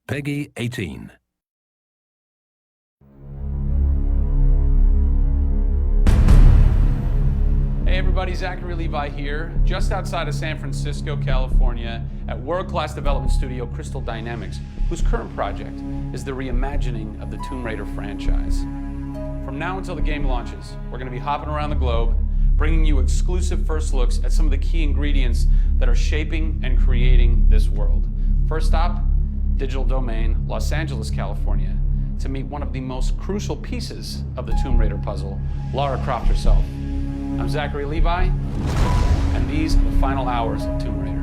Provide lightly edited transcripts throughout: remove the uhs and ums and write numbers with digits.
Peggy 18. Hey everybody, Zachary Levi here, just outside of San Francisco, California, at world-class development studio Crystal Dynamics, whose current project is the reimagining of the Tomb Raider franchise. From now until the game launches, we're going to be hopping around the globe, bringing you exclusive first looks at some of the key ingredients that are shaping and creating this world. First stop, Digital Domain, Los Angeles, California, to meet one of the most crucial pieces of the Tomb Raider puzzle, Lara Croft herself. I'm Zachary Levi, and these are the final hours of Tomb Raider.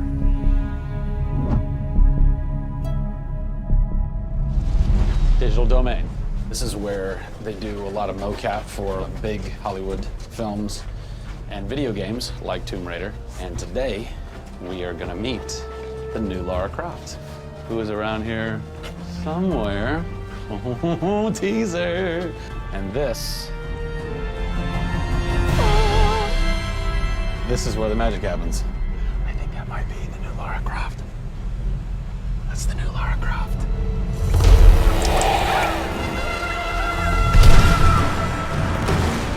Digital Domain. This is where they do a lot of mocap for big Hollywood films and video games like Tomb Raider. And today, we are gonna meet the new Lara Croft, who is around here somewhere. Oh, teaser. And this is where the magic happens. I think that might be the new Lara Croft. That's the new Lara Croft.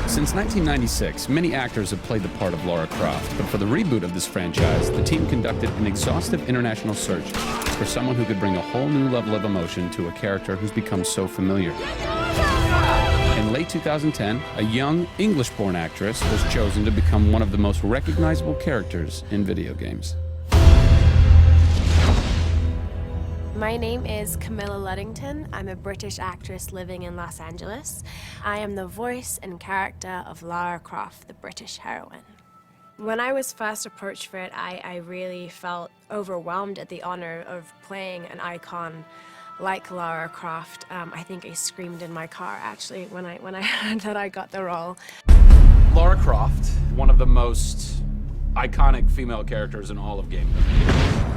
Since 1996, many actors have played the part of Lara Croft, but for the reboot of this franchise, the team conducted an exhaustive international search for someone who could bring a whole new level of emotion to a character who's become so familiar. In late 2010, a young English-born actress was chosen to become one of the most recognizable characters in video games. My name is Camilla Luddington. I'm a British actress living in Los Angeles. I am the voice and character of Lara Croft, the British heroine. When I was first approached for it, I really felt overwhelmed at the honor of playing an icon like Lara Croft. I think I screamed in my car, actually, when I heard that I got the role. Lara Croft, one of the most iconic female characters in all of gaming.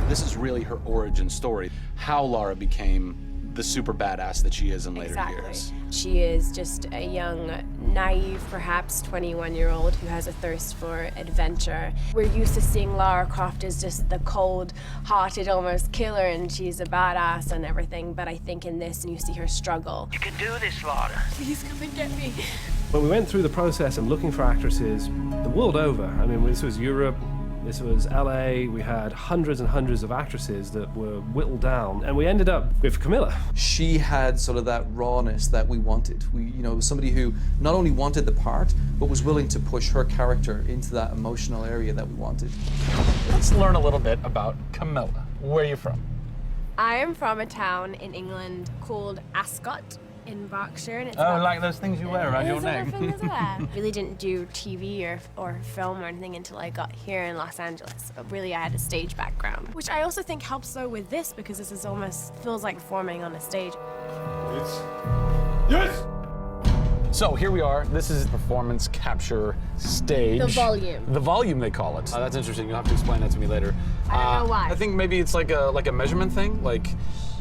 This is really her origin story, how Lara became the super badass that she is in later years. She is just a young, naive, perhaps 21-year-old who has a thirst for adventure. We're used to seeing Lara Croft as just the cold-hearted, almost killer, and she's a badass and everything, but I think in this, and you see her struggle. You can do this, Lara. Please come and get me. When we went through the process of looking for actresses the world over, I mean, this was Europe, this was LA, we had hundreds and hundreds of actresses that were whittled down, and we ended up with Camilla. She had sort of that rawness that we wanted. Somebody who not only wanted the part, but was willing to push her character into that emotional area that we wanted. Let's learn a little bit about Camilla. Where are you from? I am from a town in England called Ascot in Berkshire. And it's like those things you wear around your neck. Really didn't do TV or film or anything until I got here in Los Angeles. But really, I had a stage background, which I also think helps though with this, because this is almost feels like performing on a stage. Yes! So here we are. This is performance capture stage. The volume. The volume, they call it. That's interesting. You'll have to explain that to me later. I don't know why. I think maybe it's like a measurement thing, like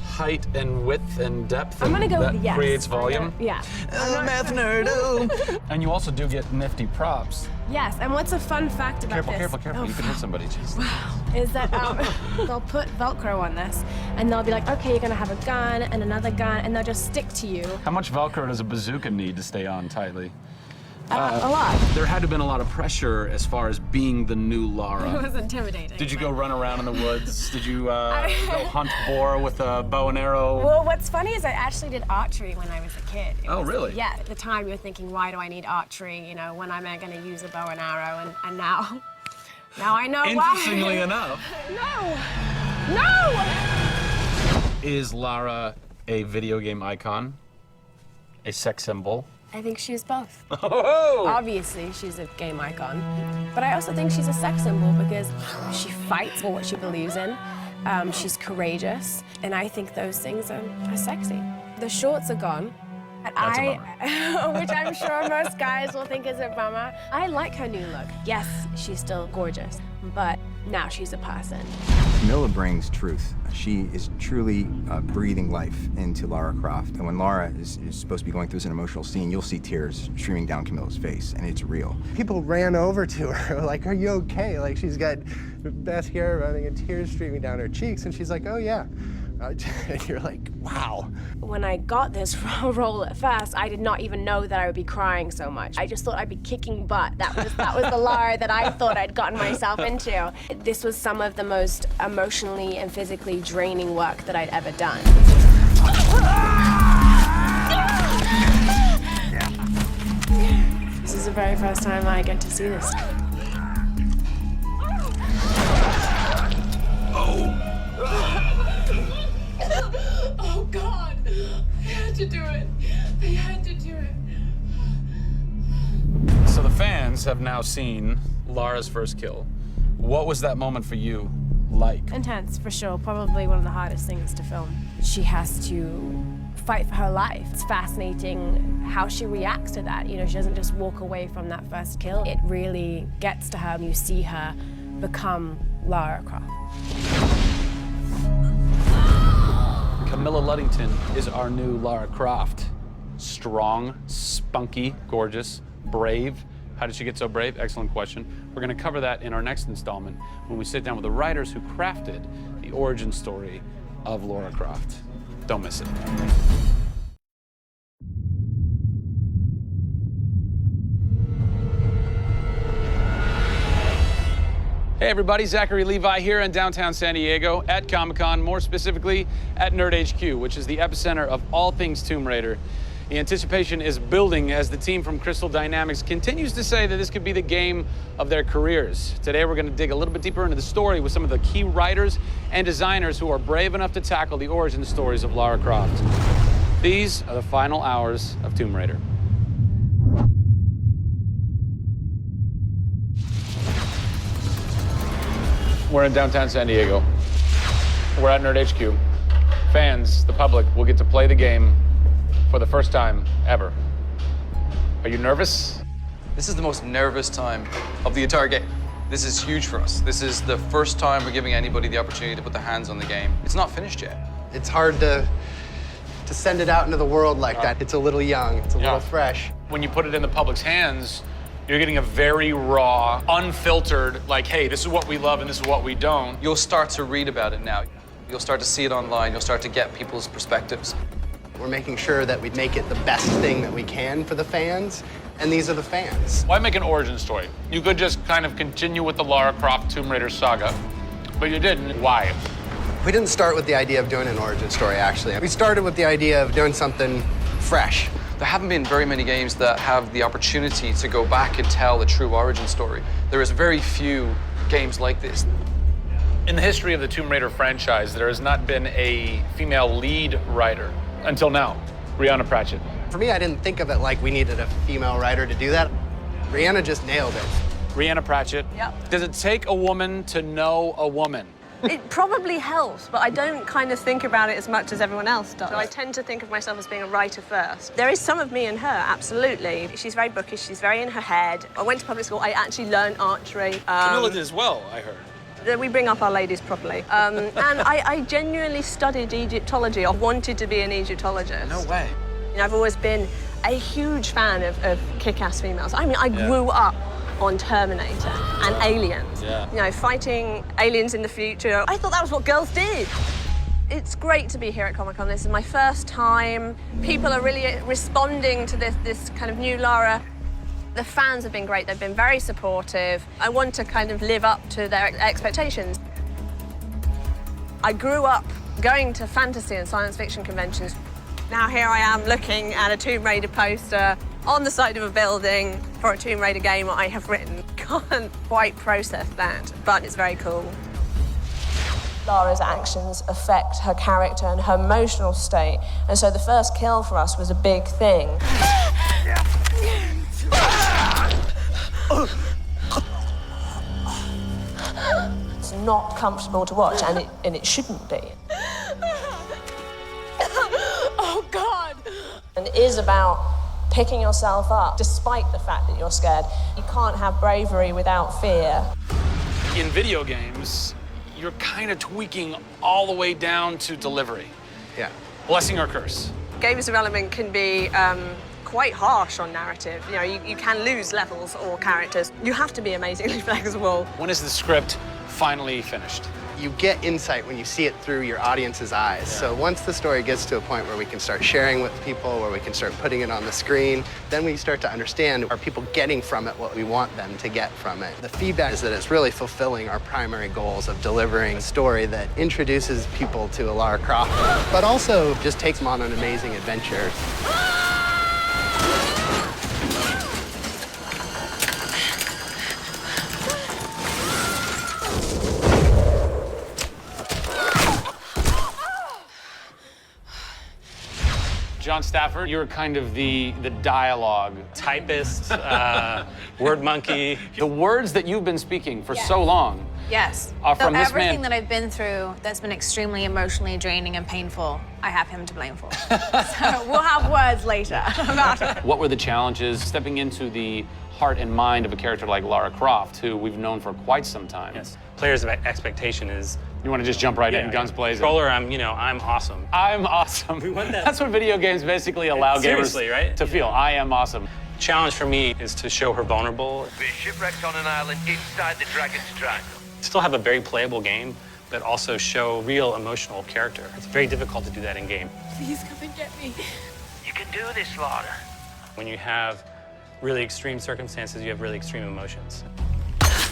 height and width and depth. I'm gonna go that with yes. Creates volume. Yeah. Math nerd. Oh. And you also do get nifty props. Yes, and what's a fun fact about this? Careful. Oh, You can hit somebody. Jeez. Is that they'll put Velcro on this, and they'll be like, okay, you're gonna have a gun and another gun, and they'll just stick to you. How much Velcro does a bazooka need to stay on tightly? A lot. There had to have been a lot of pressure as far as being the new Lara. It was intimidating. Did you go run around in the woods? Did you go hunt boar with a bow and arrow? Well, what's funny is I actually did archery when I was a kid. Really? Yeah, at the time you're thinking, why do I need archery? You know, when am I gonna use a bow and arrow? And now I know why. Interestingly enough. No! Is Lara a video game icon? A sex symbol? I think she's both. Oh! Obviously, she's a game icon, but I also think she's a sex symbol because she fights for what she believes in. She's courageous, and I think those things are sexy. The shorts are gone. That's a bummer. Which I'm sure most guys will think is a bummer. I like her new look. Yes, she's still gorgeous, but now she's a person. Camilla brings truth. She is truly breathing life into Lara Croft. And when Lara is supposed to be going through an emotional scene, you'll see tears streaming down Camilla's face, and it's real. People ran over to her, like, are you okay? Like, she's got mascara running and tears streaming down her cheeks, and she's like, oh yeah, You're like, wow. When I got this role at first, I did not even know that I would be crying so much. I just thought I'd be kicking butt. That was the Lara that I thought I'd gotten myself into. This was some of the most emotionally and physically draining work that I'd ever done. This is the very first time I get to see this. Oh God! I had to do it. I had to do it. So the fans have now seen Lara's first kill. What was that moment for you like? Intense, for sure. Probably one of the hardest things to film. She has to fight for her life. It's fascinating how she reacts to that. You know, she doesn't just walk away from that first kill. It really gets to her, and you see her become Lara Croft. Camilla Luddington is our new Lara Croft. Strong, spunky, gorgeous, brave. How did she get so brave? Excellent question. We're going to cover that in our next installment when we sit down with the writers who crafted the origin story of Lara Croft. Don't miss it. Hey everybody, Zachary Levi here in downtown San Diego at Comic-Con, more specifically at Nerd HQ, which is the epicenter of all things Tomb Raider. The anticipation is building as the team from Crystal Dynamics continues to say that this could be the game of their careers. Today we're going to dig a little bit deeper into the story with some of the key writers and designers who are brave enough to tackle the origin stories of Lara Croft. These are the final hours of Tomb Raider. We're in downtown San Diego. We're at Nerd HQ. Fans, the public, will get to play the game for the first time ever. Are you nervous? This is the most nervous time of the entire game. This is huge for us. This is the first time we're giving anybody the opportunity to put their hands on the game. It's not finished yet. It's hard to send it out into the world like that. It's a little young, it's a little fresh. When you put it in the public's hands, you're getting a very raw, unfiltered, like, hey, this is what we love and this is what we don't. You'll start to read about it now. You'll start to see it online. You'll start to get people's perspectives. We're making sure that we make it the best thing that we can for the fans, and these are the fans. Why make an origin story? You could just kind of continue with the Lara Croft Tomb Raider saga, but you didn't. Why? We didn't start with the idea of doing an origin story, actually. We started with the idea of doing something fresh. There haven't been very many games that have the opportunity to go back and tell a true origin story. There is very few games like this. In the history of the Tomb Raider franchise, there has not been a female lead writer until now, Rhianna Pratchett. For me, I didn't think of it like we needed a female writer to do that. Rhianna just nailed it. Rhianna Pratchett. Yep. Does it take a woman to know a woman? It probably helps, but I don't kind of think about it as much as everyone else does. So I tend to think of myself as being a writer first. There is some of me in her, absolutely. She's very bookish, she's very in her head. I went to public school, I actually learned archery. Camilla did as well, I heard. We bring up our ladies properly. And I genuinely studied Egyptology. I wanted to be an Egyptologist. No way. You know, I've always been a huge fan of kick-ass females. I mean, I grew up on Terminator and Aliens. Yeah. You know, fighting aliens in the future. I thought that was what girls did. It's great to be here at Comic-Con. This is my first time. People are really responding to this kind of new Lara. The fans have been great. They've been very supportive. I want to kind of live up to their expectations. I grew up going to fantasy and science fiction conventions. Now here I am looking at a Tomb Raider poster on the side of a building for a Tomb Raider game I have written. Can't quite process that, but it's very cool. Lara's actions affect her character and her emotional state, and so the first kill for us was a big thing. It's not comfortable to watch, and it shouldn't be. Oh, God! And it is about picking yourself up, despite the fact that you're scared. You can't have bravery without fear. In video games, you're kind of tweaking all the way down to delivery. Yeah. Blessing or curse. Games development can be quite harsh on narrative. You know, you can lose levels or characters. You have to be amazingly flexible. When is the script finally finished? you get insight when you see it through your audience's eyes. So once the story gets to a point where we can start sharing with people, where we can start putting it on the screen, then we start to understand, are people getting from it what we want them to get from it? The feedback is that it's really fulfilling our primary goals of delivering a story that introduces people to Lara Croft, but also just takes them on an amazing adventure. John Stafford, you're kind of the dialogue Typist, word monkey. The words that you've been speaking for so long Yes. are So from this everything man. that I've been through that's been extremely emotionally draining and painful, I have him to blame for. So we'll have words later about it. What were the challenges stepping into the heart and mind of a character like Lara Croft, who we've known for quite some time? Yes. Players' expectation is. You want to just jump right in, guns blazing? Controller, I'm awesome. I'm awesome. We want that. That's what video games basically allow Seriously, gamers right? to feel. I am awesome. Challenge for me is to show her vulnerable. We're shipwrecked on an island inside the Dragon's Triangle. Still have a very playable game, but also show real emotional character. It's very difficult to do that in game. Please come and get me. You can do this, Lara. When you have really extreme circumstances, you have really extreme emotions.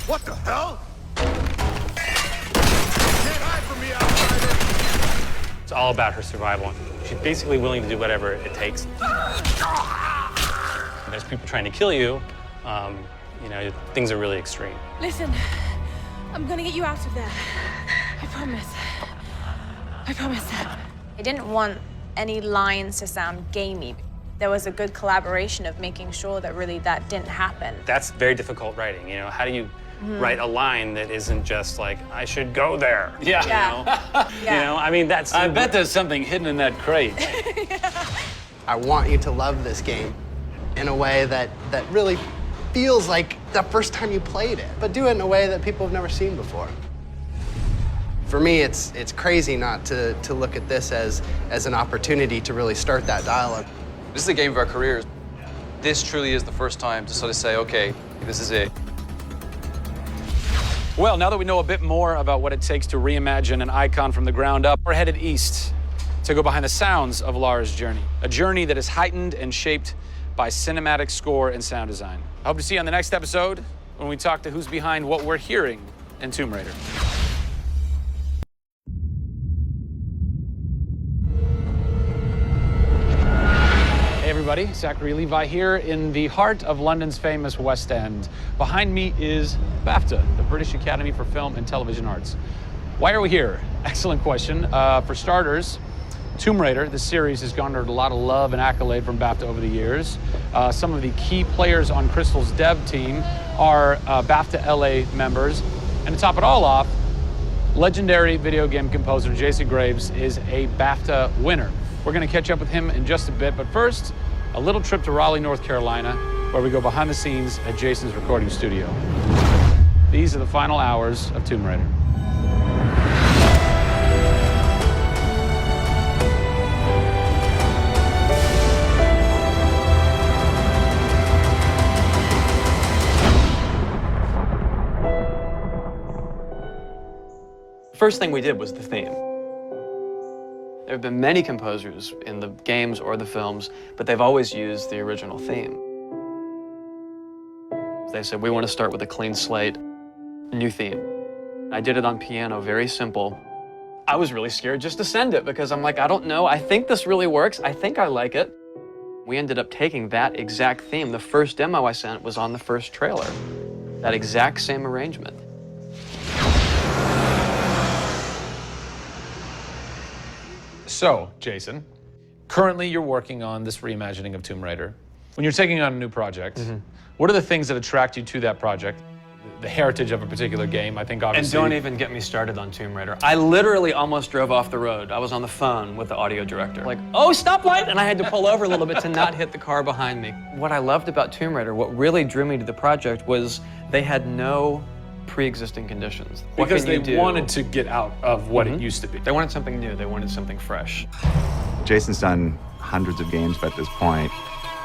What the hell? Can't hide from me, outsider! It's all about her survival. She's basically willing to do whatever it takes. There's people trying to kill you. Things are really extreme. Listen, I'm gonna get you out of there. I promise. I promise. I didn't want any lines to sound gamey. There was a good collaboration of making sure that really that didn't happen. That's very difficult writing. How do you write a line that isn't just like, I should go there? Yeah. Yeah. That's. I bet there's something hidden in that crate. I want you to love this game in a way that really feels like the first time you played it, but do it in a way that people have never seen before. For me, it's crazy not to look at this as an opportunity to really start that dialogue. This is a game of our careers. This truly is the first time to sort of say, okay, this is it. Well, now that we know a bit more about what it takes to reimagine an icon from the ground up, we're headed east to go behind the sounds of Lara's journey. A journey that is heightened and shaped by cinematic score and sound design. I hope to see you on the next episode when we talk to who's behind what we're hearing in Tomb Raider. Hey everybody, Zachary Levi here in the heart of London's famous West End. Behind me is BAFTA, the British Academy for Film and Television Arts. Why are we here? Excellent question. For starters, Tomb Raider, the series, has garnered a lot of love and accolade from BAFTA over the years. Some of the key players on Crystal's dev team are BAFTA LA members. And to top it all off, legendary video game composer Jason Graves is a BAFTA winner. We're going to catch up with him in just a bit, but first, a little trip to Raleigh, North Carolina, where we go behind the scenes at Jason's recording studio. These are the final hours of Tomb Raider. First thing we did was the theme. There have been many composers in the games or the films, but they've always used the original theme. They said, we want to start with a clean slate, new theme. I did it on piano, very simple. I was really scared just to send it because I'm like, I don't know, I think this really works, I think I like it. We ended up taking that exact theme. The first demo I sent was on the first trailer. That exact same arrangement. So, Jason, currently you're working on this reimagining of Tomb Raider. When you're taking on a new project, what are the things that attract you to that project? The heritage of a particular game, I think obviously. And don't even get me started on Tomb Raider. I literally almost drove off the road. I was on the phone with the audio director. Like, oh, stoplight! And I had to pull over a little bit to not hit the car behind me. What I loved about Tomb Raider, what really drew me to the project was they had no pre-existing conditions. Because they wanted to get out of what it used to be. They wanted something new. They wanted something fresh. Jason's done hundreds of games by this point.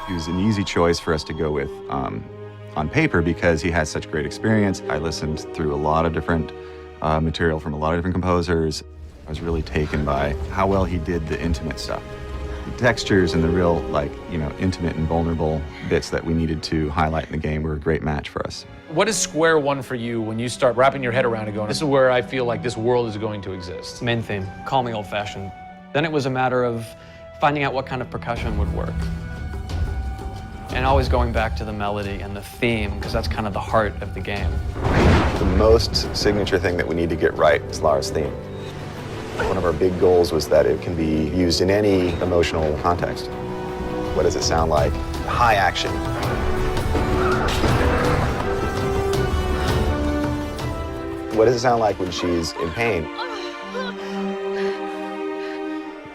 He was an easy choice for us to go with on paper because he has such great experience. I listened through a lot of different material from a lot of different composers. I was really taken by how well he did the intimate stuff. The textures and the real, like, you know, intimate and vulnerable bits that we needed to highlight in the game were a great match for us. What is square one for you when you start wrapping your head around it going, this is where I feel like this world is going to exist? Main theme, call me old-fashioned. Then it was a matter of finding out what kind of percussion would work. And always going back to the melody and the theme, because that's kind of the heart of the game. The most signature thing that we need to get right is Lara's theme. One of our big goals was that it can be used in any emotional context. What does it sound like? High action. What does it sound like when she's in pain?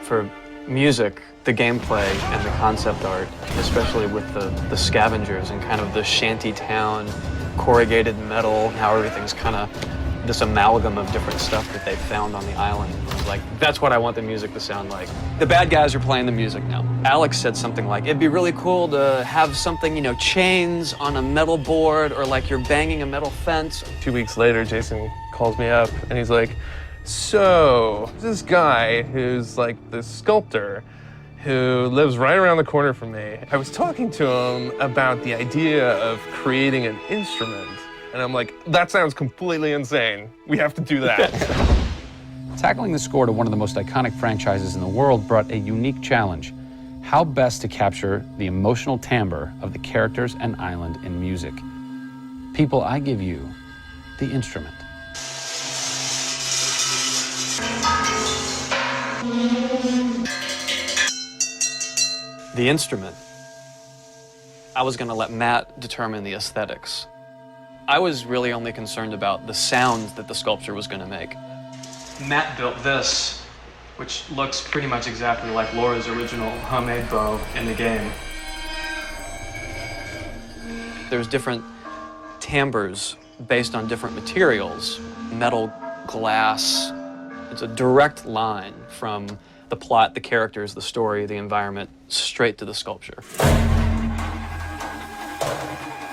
For music, the gameplay and the concept art, especially with the scavengers and kind of the shanty town, corrugated metal, how everything's kind of this amalgam of different stuff that they found on the island. Like, that's what I want the music to sound like. The bad guys are playing the music now. Alex said something like, it'd be really cool to have something, you know, chains on a metal board, or like you're banging a metal fence. 2 weeks later, Jason calls me up and he's like, so this guy who's like the sculptor who lives right around the corner from me, I was talking to him about the idea of creating an instrument. And I'm like, that sounds completely insane. We have to do that. Tackling the score to one of the most iconic franchises in the world brought a unique challenge. How best to capture the emotional timbre of the characters and island in music? People, I give you the instrument. The instrument. I was gonna let Matt determine the aesthetics. I was really only concerned about the sounds that the sculpture was gonna make. Matt built this, which looks pretty much exactly like Laura's original homemade bow in the game. There's different timbres based on different materials, metal, glass. It's a direct line from the plot, the characters, the story, the environment, straight to the sculpture.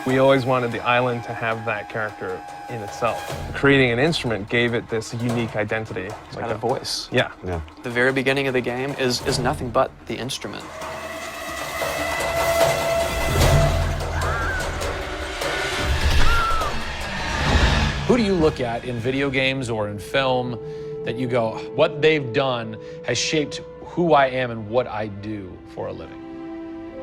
We always wanted the island to have that character in itself. Creating an instrument gave it this unique identity. It's got a voice. Yeah. The very beginning of the game is nothing but the instrument. Who do you look at in video games or in film that you go, what they've done has shaped who I am and what I do for a living?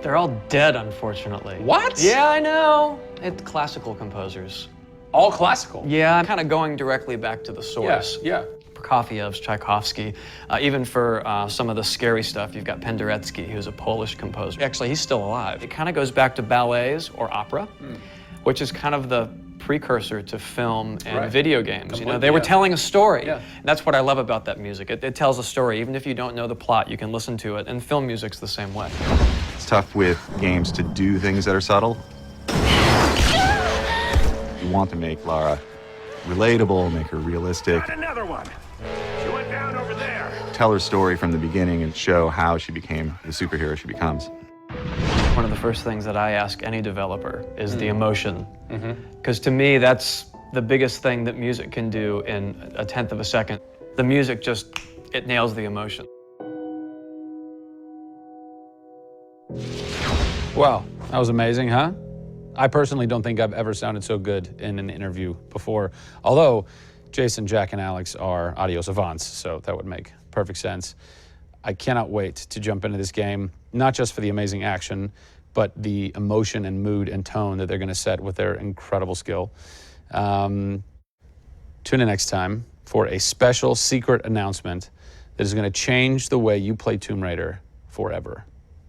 They're all dead, unfortunately. What? Yeah, I know. It's classical composers. All classical? Yeah, I'm kind of going directly back to the source. Yeah. Prokofiev's, Tchaikovsky. Even for some of the scary stuff, you've got Penderecki, who's a Polish composer. Actually, he's still alive. It kind of goes back to ballets or opera, which is kind of the precursor to film and video games. You know, they were telling a story. And that's what I love about that music. It tells a story. Even if you don't know the plot, you can listen to it. And film music's the same way. It's tough with games to do things that are subtle. You want to make Lara relatable, make her realistic. Got another one. She went down over there. Tell her story from the beginning and show how she became the superhero she becomes. One of the first things that I ask any developer is the emotion. Because to me, that's the biggest thing that music can do in a tenth of a second. The music just, it nails the emotion. Wow, that was amazing, huh? I personally don't think I've ever sounded so good in an interview before. Although Jason, Jack, and Alex are audio savants, so that would make perfect sense. I cannot wait to jump into this game, not just for the amazing action, but the emotion and mood and tone that they're going to set with their incredible skill. Tune in next time for a special secret announcement that is going to change the way you play Tomb Raider forever.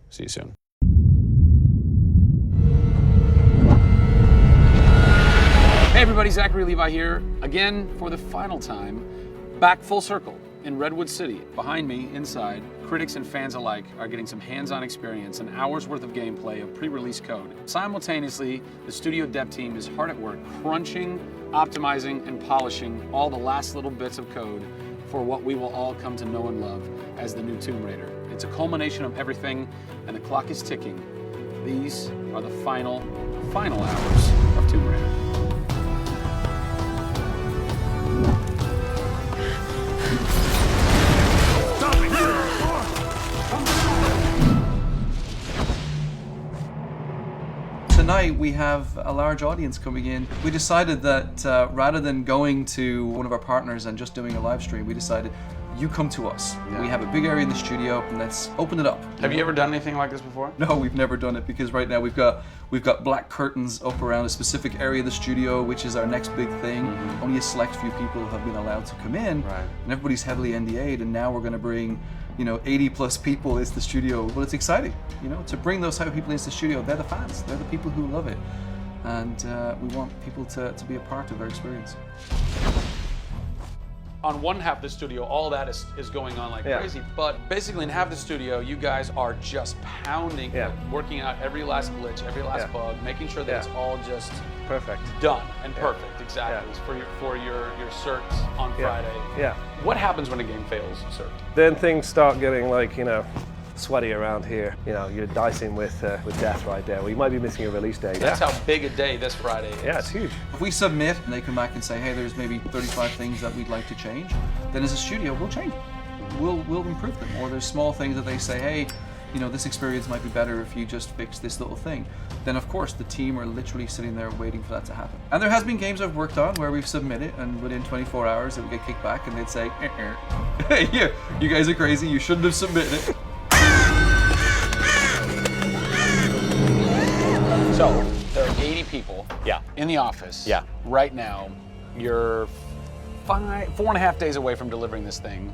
See you soon. Hey everybody, Zachary Levi here, again for the final time, back full circle in Redwood City. Behind me, inside, critics and fans alike are getting some hands-on experience, an hour's worth of gameplay of pre-release code. Simultaneously, the studio dev team is hard at work crunching, optimizing, and polishing all the last little bits of code for what we will all come to know and love as the new Tomb Raider. It's a culmination of everything, and the clock is ticking. These are the final hours of Tomb Raider. tonight we have a large audience coming in. We decided that rather than going to one of our partners and just doing a live stream, we decided, you come to us. Yeah. We have a big area in the studio, and let's open it up. Have you ever done anything like this before? No, we've never done it, because right now we've got black curtains up around a specific area of the studio, which is our next big thing. Only a select few people have been allowed to come in, and everybody's heavily NDA'd, and now we're going to bring 80 plus people into the studio. But it's exciting, to bring those type of people into the studio. They're the fans, they're the people who love it, and we want people to be a part of their experience. On one half of the studio, all that is going on like crazy, but basically in half the studio, you guys are just pounding, working out every last glitch, every last bug, making sure that it's all just perfect, done and perfect, exactly, for your certs on Friday. Yeah. What happens when a game fails cert? Then things start getting like, sweaty around here. You're dicing with death right there. You might be missing a release date. That's how big a day this Friday is. Yeah, it's huge. If we submit and they come back and say, hey, there's maybe 35 things that we'd like to change, then as a studio, we'll change them. We'll improve them. Or there's small things that they say, hey, this experience might be better if you just fix this little thing. Then of course the team are literally sitting there waiting for that to happen. And there has been games I've worked on where we've submitted and within 24 hours it would get kicked back and they'd say, hey, you guys are crazy, you shouldn't have submitted it. So there are 80 people in the office right now. You're 4.5 days away from delivering this thing,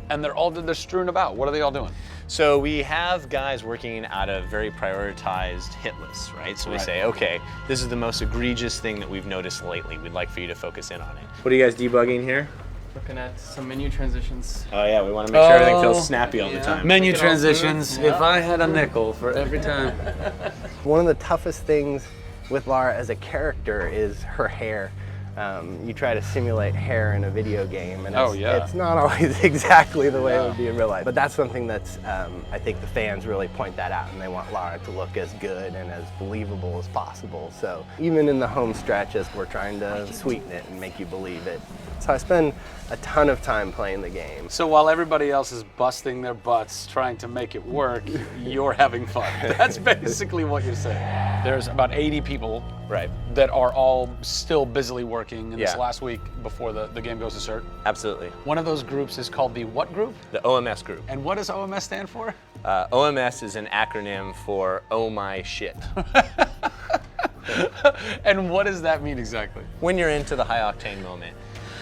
and they're strewn about. What are they all doing? So we have guys working out of very prioritized hit lists, right? So we say, okay, this is the most egregious thing that we've noticed lately. We'd like for you to focus in on it. What are you guys debugging here? Looking at some menu transitions. Oh yeah, we want to make sure everything feels snappy all the time. Menu transitions, if I had a nickel for every time. One of the toughest things with Lara as a character is her hair. You try to simulate hair in a video game, and it's not always exactly the way it would be in real life. But that's something that's, I think the fans really point that out, and they want Lara to look as good and as believable as possible. So even in the home stretches, we're trying to sweeten it and make you believe it. So I spend a ton of time playing the game. So while everybody else is busting their butts trying to make it work, you're having fun. That's basically what you're saying. There's about 80 people that are all still busily working in this last week before the game goes to cert. Absolutely. One of those groups is called the what group? The OMS group. And what does OMS stand for? OMS is an acronym for Oh My Shit. And what does that mean exactly? When you're into the high octane moment,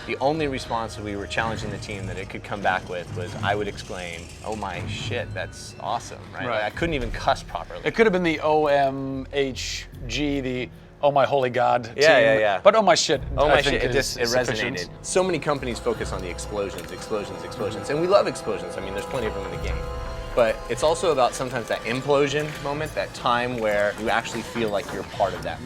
the only response that we were challenging the team that it could come back with was, I would exclaim, oh my shit, that's awesome, right? Like, I couldn't even cuss properly. It could have been the OMHG, the oh my holy god team. Yeah. But oh my shit, oh my I think shit, it resonated. sufficient. So many companies focus on the explosions, and we love explosions. I mean, there's plenty of them in the game. But it's also about sometimes that implosion moment, that time where you actually feel like you're part of that.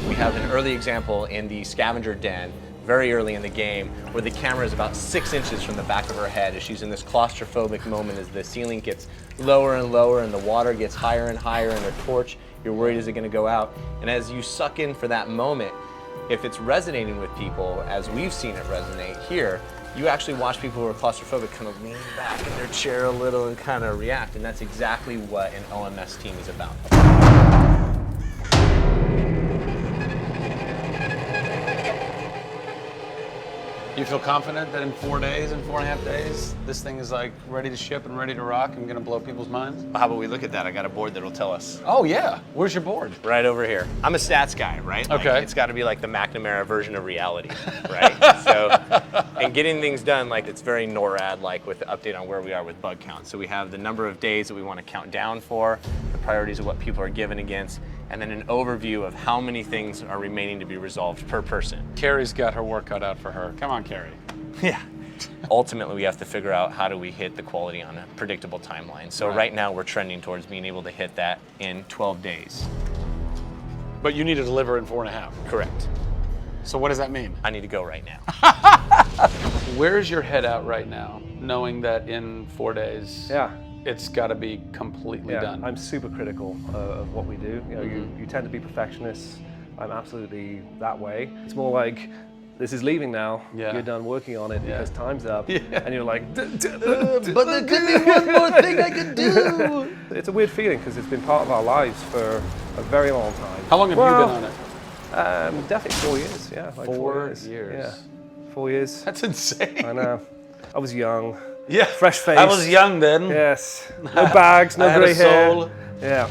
We have an early example in the scavenger den, very early in the game, where the camera is about 6 inches from the back of her head as she's in this claustrophobic moment as the ceiling gets lower and lower and the water gets higher and higher and her torch, you're worried, is it gonna go out? And as you suck in for that moment, if it's resonating with people, as we've seen it resonate here, you actually watch people who are claustrophobic kind of lean back in their chair a little and kind of react, and that's exactly what an OMS team is about. You feel confident that in 4 days, in 4.5 days, this thing is like ready to ship and ready to rock and gonna blow people's minds? How about we look at that? I got a board that'll tell us. Oh yeah, where's your board? Right over here. I'm a stats guy, right? Okay. Like, it's gotta be like the McNamara version of reality, right? So, and getting things done, like it's very NORAD-like with the update on where we are with bug count. So we have the number of days that we wanna count down for, the priorities of what people are given against, and then an overview of how many things are remaining to be resolved per person. Carrie's got her work cut out for her. Come on, Carrie. Yeah. Ultimately, we have to figure out how do we hit the quality on a predictable timeline. So right now, we're trending towards being able to hit that in 12 days. But you need to deliver in 4.5. Correct. So what does that mean? I need to go right now. Where's your head at right now, knowing that in 4 days, it's got to be completely done? I'm super critical of what we do. You know, you tend to be perfectionists. I'm absolutely that way. It's more like this is leaving now. Yeah. You're done working on it because time's up. And you're like, But there could be one more thing I could do. It's a weird feeling because it's been part of our lives for a very long time. How long have you been on it? Definitely 4 years, yeah. Like 4 years. Yeah, 4 years. That's insane. I know. I was young. Yeah. Fresh face. I was young then. Yes. No bags, no I had grey a hair. soul. Yeah.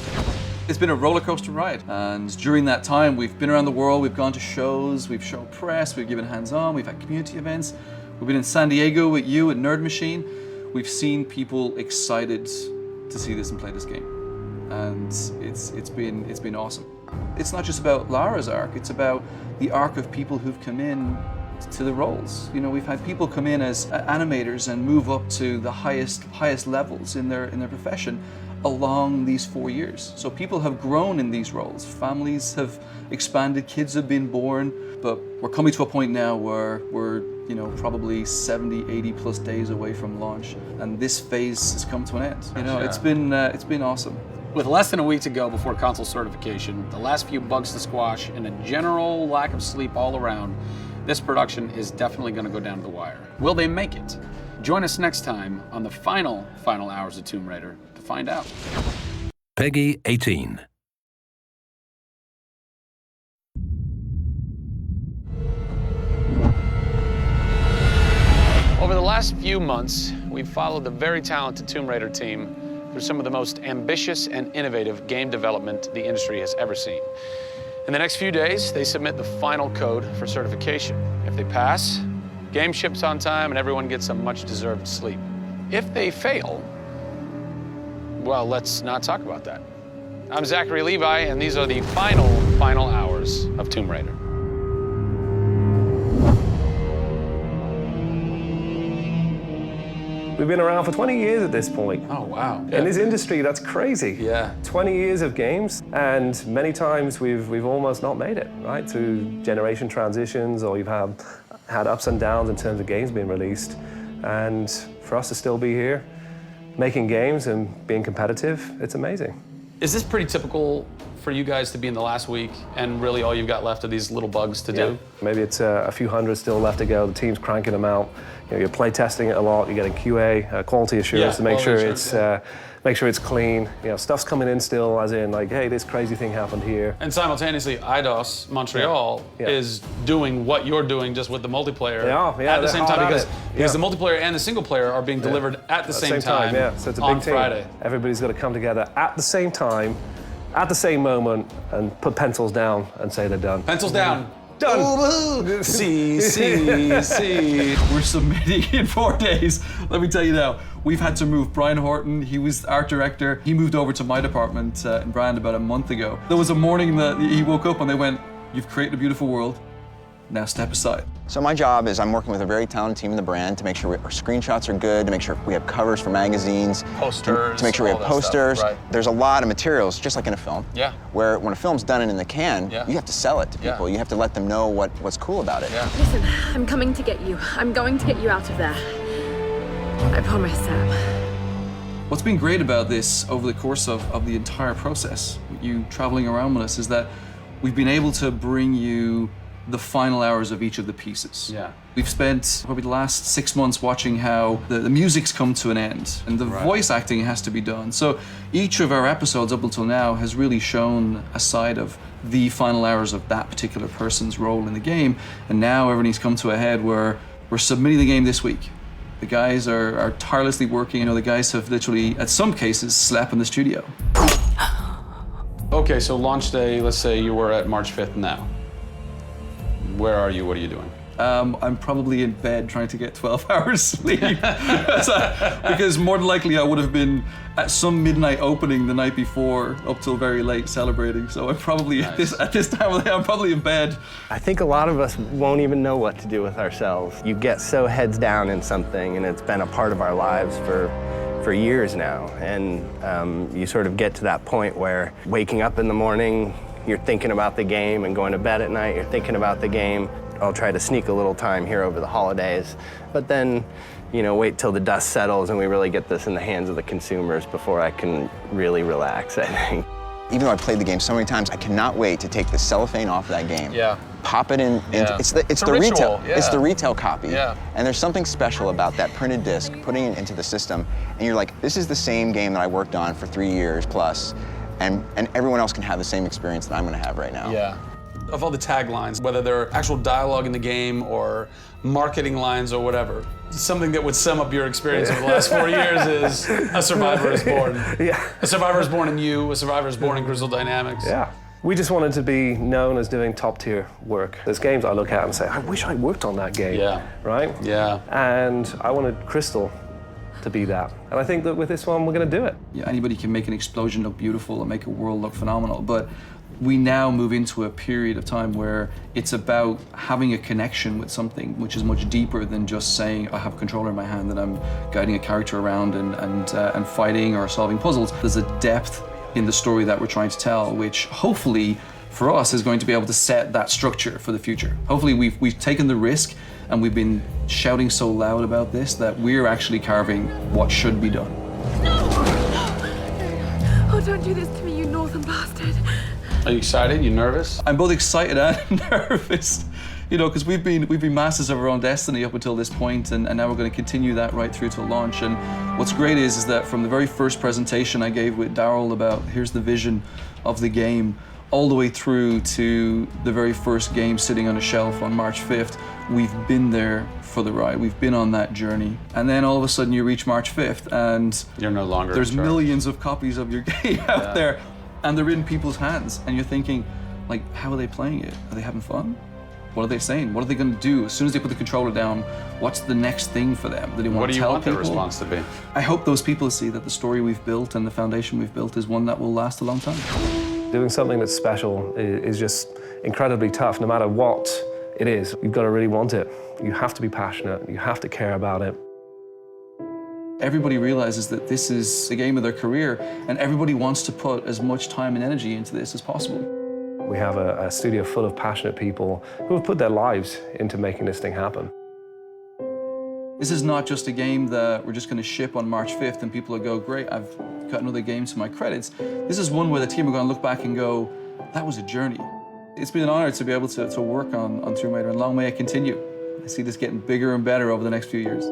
It's been a roller coaster ride, and during that time we've been around the world, we've gone to shows, we've shown press, we've given hands-on, we've had community events, we've been in San Diego with you at Nerd Machine. We've seen people excited to see this and play this game, and it's been awesome. It's not just about Lara's arc, it's about the arc of people who've come in to the roles. You know, we've had people come in as animators and move up to the highest levels in their profession along these 4 years. So people have grown in these roles, families have expanded, kids have been born, but we're coming to a point now where we're, you know, probably 70, 80 plus days away from launch, and this phase has come to an end. You know, it's been awesome. With less than a week to go before console certification, the last few bugs to squash, and a general lack of sleep all around, this production is definitely going to go down to the wire. Will they make it? Join us next time on the final hours of Tomb Raider to find out. Peggy 18. Over the last few months, we've followed the very talented Tomb Raider team through some of the most ambitious and innovative game development the industry has ever seen. In the next few days, they submit the final code for certification. If they pass, game ships on time and everyone gets some much-deserved sleep. If they fail, well, let's not talk about that. I'm Zachary Levi, and these are the final hours of Tomb Raider. We've been around for 20 years at this point. Oh, wow. In this industry, that's crazy. Yeah. 20 years of games, and many times we've almost not made it, right? Through generation transitions, or you've had ups and downs in terms of games being released. And for us to still be here, making games and being competitive, it's amazing. Is this pretty typical for you guys to be in the last week and really all you've got left are these little bugs to do? Maybe it's a few hundred still left to go. The team's cranking them out. You know, you're play testing it a lot. You're getting QA, quality assurance, to make sure it's clean. You know, stuff's coming in still, as in like, hey, this crazy thing happened here. And simultaneously, IDOS Montreal is doing what you're doing, just with the multiplayer at the same time, because the multiplayer and the single player are being delivered at the same time. Yeah, so it's a big on team. Friday. Everybody's got to come together at the same time, at the same moment, and put pencils down and say they're done. Pencils down. Done. See. We're submitting in 4 days. Let me tell you now, we've had to move Brian Horton. He was art director. He moved over to my department in Brand about a month ago. There was a morning that he woke up and they went, "You've created a beautiful world. Now step aside." So my job is I'm working with a very talented team in the brand to make sure our screenshots are good, to make sure we have covers for magazines, posters, to make sure we have all that posters. stuff, right. There's a lot of materials, just like in a film. Yeah. Where when a film's done and in the can, you have to sell it to people. You have to let them know what's cool about it. Listen, I'm coming to get you. I'm going to get you out of there. I promise, Sam. What's been great about this over the course of the entire process, you traveling around with us, is that we've been able to bring you the final hours of each of the pieces. Yeah. We've spent probably the last 6 months watching how the music's come to an end and the voice acting has to be done. So each of our episodes up until now has really shown a side of the final hours of that particular person's role in the game. And now everything's come to a head where we're submitting the game this week. The guys are tirelessly working. You know, the guys have literally, at some cases, slept in the studio. Okay, so launch day, let's say you were at March 5th now. Where are you? What are you doing? I'm probably in bed trying to get 12 hours sleep. Because more than likely I would have been at some midnight opening the night before up till very late celebrating. So I'm probably at this time of the day, I'm probably in bed. I think a lot of us won't even know what to do with ourselves. You get so heads down in something, and it's been a part of our lives for years now. And you sort of get to that point where waking up in the morning, you're thinking about the game, and going to bed at night, you're thinking about the game. I'll try to sneak a little time here over the holidays, but then, you know, wait till the dust settles and we really get this in the hands of the consumers before I can really relax, I think. Even though I played the game so many times, I cannot wait to take the cellophane off of that game. Yeah. Pop it in. Yeah. It's the ritual, retail. yeah. It's the retail copy. Yeah. And there's something special about that printed disc, putting it into the system, and you're like, this is the same game that I worked on for 3 years plus, and everyone else can have the same experience that I'm going to have right now. Yeah. Of all the taglines, whether they're actual dialogue in the game or marketing lines or whatever, something that would sum up your experience over the last 4 years is A Survivor is Born. Yeah. A Survivor is born in you, A Survivor is born in Crystal Dynamics. Yeah. We just wanted to be known as doing top-tier work. There's games I look at and say, I wish I worked on that game. Yeah. Right? Yeah. And I wanted Crystal to be that. And I think that with this one, we're going to do it. Yeah, anybody can make an explosion look beautiful and make a world look phenomenal, but we now move into a period of time where it's about having a connection with something which is much deeper than just saying I have a controller in my hand and I'm guiding a character around and fighting or solving puzzles. There's a depth in the story that we're trying to tell, which hopefully for us is going to be able to set that structure for the future. Hopefully we've taken the risk and we've been shouting so loud about this that we're actually carving what should be done. Oh, don't do this to me, you northern bastard. Are you excited? You nervous? I'm both excited and nervous, you know, because we've been masters of our own destiny up until this point, and now we're going to continue that right through to launch. And what's great is that from the very first presentation I gave with Daryl about here's the vision of the game, all the way through to the very first game sitting on a shelf on March 5th, we've been there for the ride. We've been on that journey. And then all of a sudden you reach March 5th and you're no longer there's millions of copies of your game out there, and they're in people's hands, and you're thinking, like, how are they playing it? Are they having fun? What are they saying? What are they going to do? As soon as they put the controller down, what's the next thing for them? Do they want to tell people? What do you want their response to be? I hope those people see that the story we've built and the foundation we've built is one that will last a long time. Doing something that's special is just incredibly tough, no matter what it is. You've got to really want it. You have to be passionate. You have to care about it. Everybody realizes that this is the game of their career, and everybody wants to put as much time and energy into this as possible. We have a studio full of passionate people who have put their lives into making this thing happen. This is not just a game that we're just going to ship on March 5th and people will go, great, I've got another game to my credits. This is one where the team are going to look back and go, that was a journey. It's been an honor to be able to work on Tomb Raider, and long may it continue. I see this getting bigger and better over the next few years.